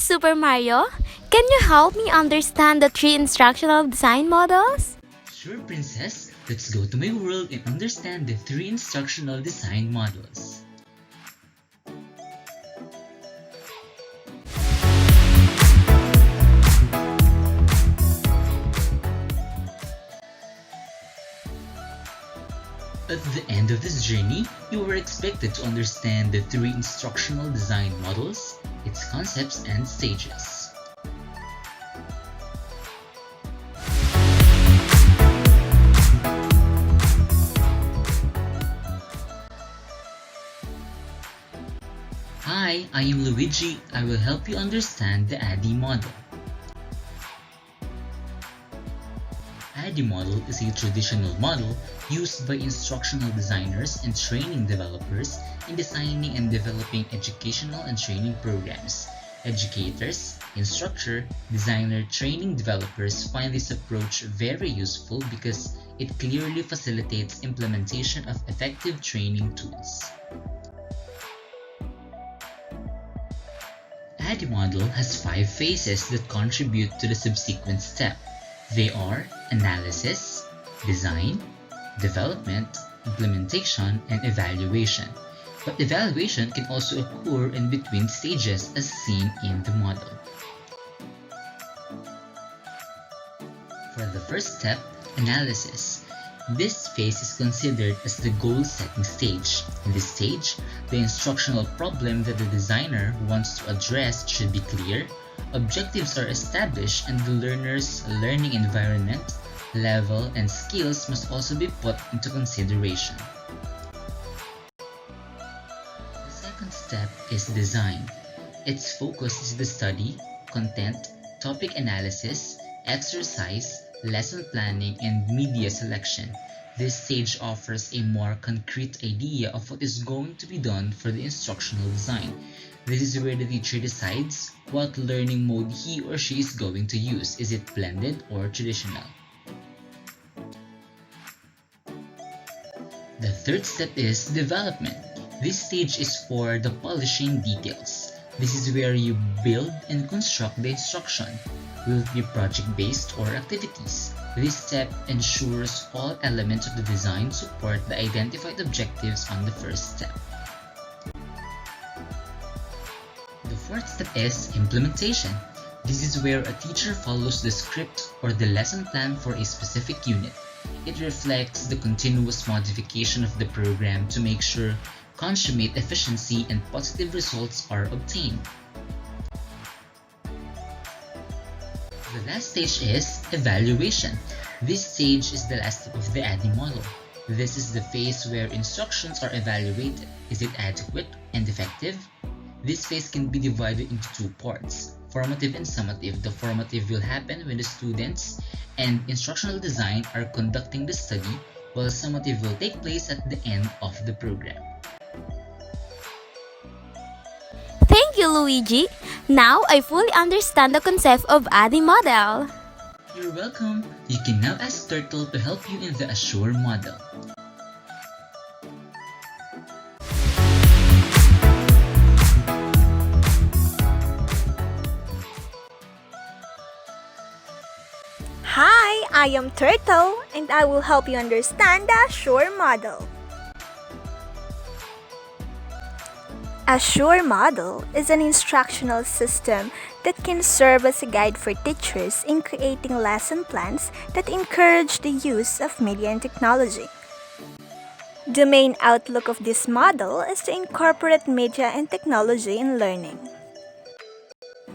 Super Mario. Can you help me understand the three instructional design models? Sure, Princess. Let's go to my world and understand the three instructional design models. At the end of this journey, you are expected to understand the three instructional design models, its concepts and stages. Hi, I am Luigi. I will help you understand the ADDIE model. ADDIE model is a traditional model used by instructional designers and training developers in designing and developing educational and training programs. Educators, instructor, designer, training developers find this approach very useful because it clearly facilitates implementation of effective training tools. ADDIE model has 5 phases that contribute to the subsequent step. They are analysis, design, development, implementation, and evaluation. But evaluation can also occur in between stages as seen in the model. For the first step, analysis. This phase is considered as the goal-setting stage. In this stage, the instructional problem that the designer wants to address should be clear, objectives are established, and the learner's learning environment, level, and skills must also be put into consideration. The second step is design. Its focus is the study, content, topic analysis, exercise, lesson planning, and media selection. This stage offers a more concrete idea of what is going to be done for the instructional design. This is where the teacher decides what learning mode he or she is going to use. Is it blended or traditional? The third step is development. This stage is for the polishing details. This is where you build and construct the instruction. Will it be project-based or activities? This step ensures all elements of the design support the identified objectives on the first step. The fourth step is implementation. This is where a teacher follows the script or the lesson plan for a specific unit. It reflects the continuous modification of the program to make sure consummate efficiency and positive results are obtained. The last stage is evaluation. This stage is the last step of the ADDIE model. This is the phase where instructions are evaluated. Is it adequate and effective? This phase can be divided into 2 parts, formative and summative. The formative will happen when the students and instructional design are conducting the study, while summative will take place at the end of the program. Thank you, Luigi. Now I fully understand the concept of ADDIE model. You're welcome. You can now ask Turtle to help you in the Assure model. Hi, I am Turtle, and I will help you understand the Assure model. Assure model is an instructional system that can serve as a guide for teachers in creating lesson plans that encourage the use of media and technology. The main outlook of this model is to incorporate media and technology in learning.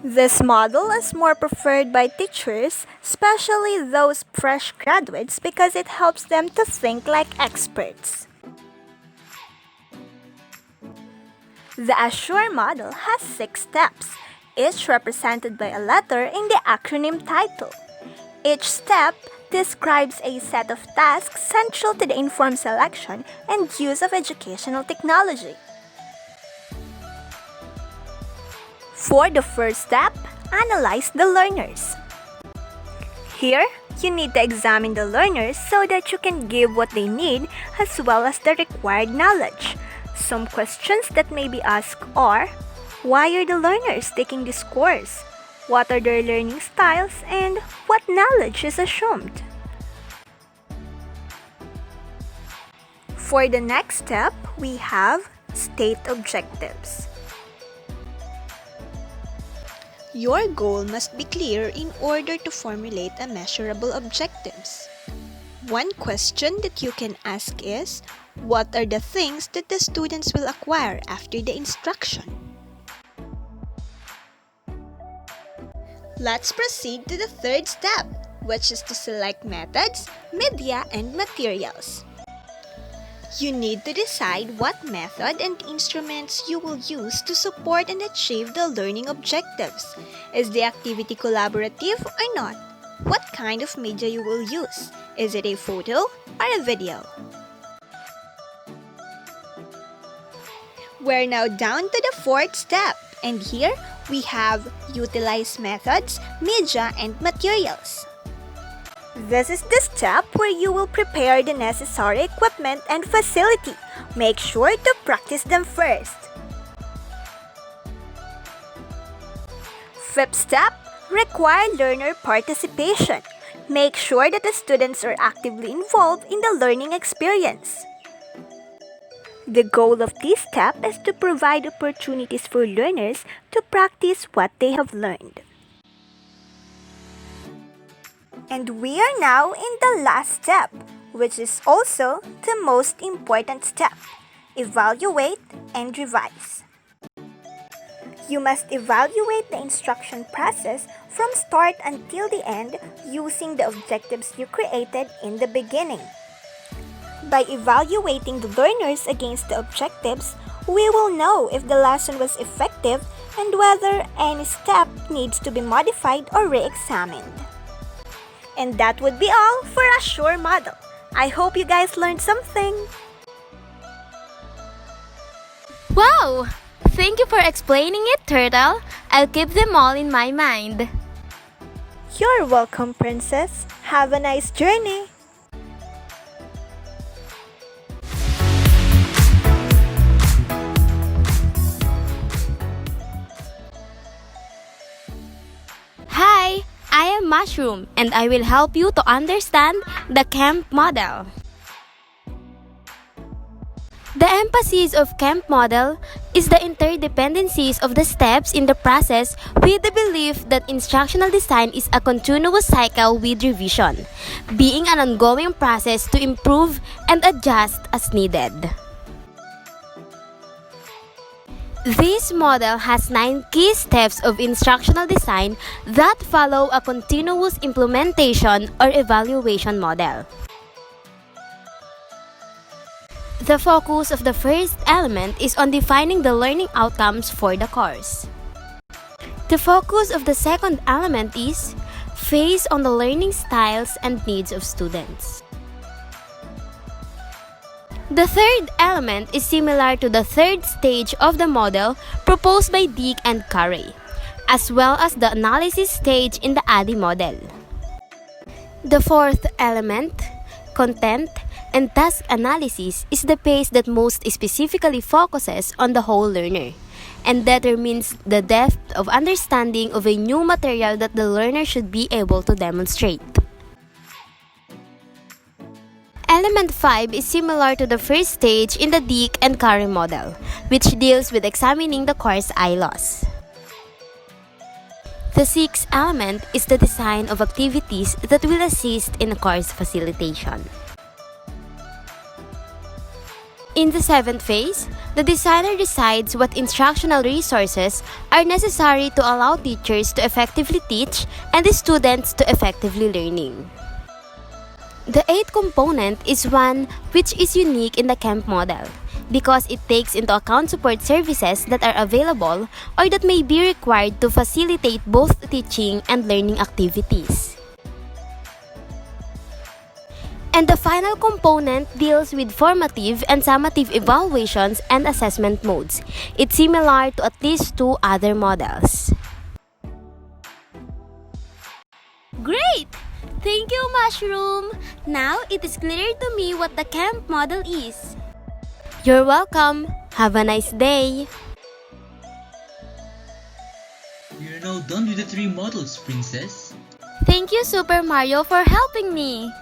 This model is more preferred by teachers, especially those fresh graduates, because it helps them to think like experts. The Assure model has 6 steps, each represented by a letter in the acronym title. Each step describes a set of tasks central to the informed selection and use of educational technology. For the first step, analyze the learners. Here, you need to examine the learners so that you can give what they need as well as the required knowledge. Some questions that may be asked are, Why are the learners taking this course? What are their learning styles and what knowledge is assumed? For the next step, we have state objectives. Your goal must be clear in order to formulate a measurable objectives. One question that you can ask is, what are the things that the students will acquire after the instruction? Let's proceed to the third step, which is to select methods, media, and materials. You need to decide what method and instruments you will use to support and achieve the learning objectives. Is the activity collaborative or not? What kind of media you will use? Is it a photo or a video? We're now down to the fourth step, and here we have utilize methods, media, and materials. This is the step where you will prepare the necessary equipment and facility. Make sure to practice them first. Fifth step, require learner participation. Make sure that the students are actively involved in the learning experience. The goal of this step is to provide opportunities for learners to practice what they have learned. And we are now in the last step, which is also the most important step. Evaluate and revise. You must evaluate the instruction process from start until the end using the objectives you created in the beginning. By evaluating the learners against the objectives, we will know if the lesson was effective and whether any step needs to be modified or re-examined. And that would be all for a sure model. I hope you guys learned something. Wow! Thank you for explaining it, Turtle. I'll keep them all in my mind. You're welcome, Princess. Have a nice journey. Hi, I am Mushroom and I will help you to understand the CAMP model. The emphasis of CAMP model is the interdependencies of the steps in the process with the belief that instructional design is a continuous cycle with revision, being an ongoing process to improve and adjust as needed. This model has 9 key steps of instructional design that follow a continuous implementation or evaluation model. The focus of the first element is on defining the learning outcomes for the course. The focus of the second element is based on the learning styles and needs of students. The third element is similar to the third stage of the model proposed by Dick and Carey, as well as the analysis stage in the ADDIE model. The fourth element, content and task analysis, is the phase that most specifically focuses on the whole learner and determines the depth of understanding of a new material that the learner should be able to demonstrate. Element 5 is similar to the first stage in the Dick and Carey model, which deals with examining the course ILOs. The sixth element is the design of activities that will assist in course facilitation. In the seventh phase, the designer decides what instructional resources are necessary to allow teachers to effectively teach and the students to effectively learning. The eighth component is one which is unique in the CAMP model because it takes into account support services that are available or that may be required to facilitate both teaching and learning activities. And the final component deals with formative and summative evaluations and assessment modes. It's similar to at least 2 other models. Great! Thank you, Mushroom! Now it is clear to me what the CAMP model is. You're welcome. Have a nice day. You're now done with the 3 models, Princess. Thank you, Super Mario, for helping me.